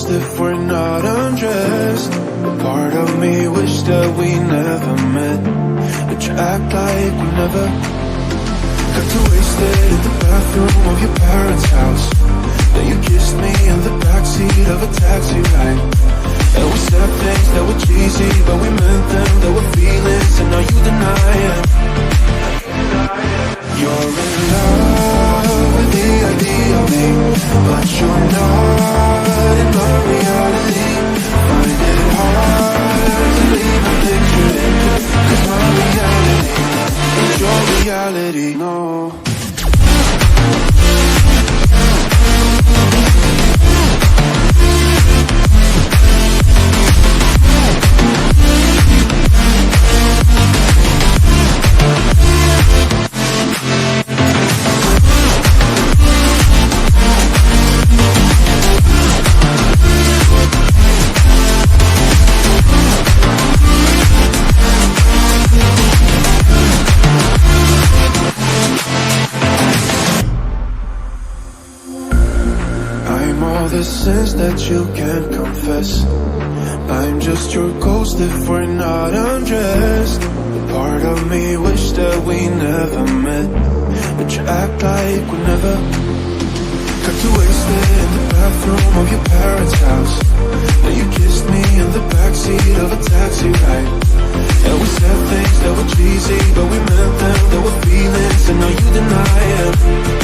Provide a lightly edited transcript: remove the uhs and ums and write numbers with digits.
ghost if we're not undressed. A part of me wish that we never met, but you act like we never. Got too wasted in the bathroom of your parents' house. Then you kissed me in the backseat of a taxi ride. And we said things that were cheesy, but we meant them. There were feelings, and now you deny it. You're in love with the idea of me, but you're not in my reality. Find it hard to leave a picture in, 'cause my reality is your reality. No. The sins that you can't confess. I'm just your ghost if we're not undressed. A part of me wish that we never met, but you act like we never. Got too wasted in the bathroom of your parents' house. Then you kissed me in the backseat of a taxi ride. And we said things that were cheesy, but we meant them. There were feelings, and now you deny it.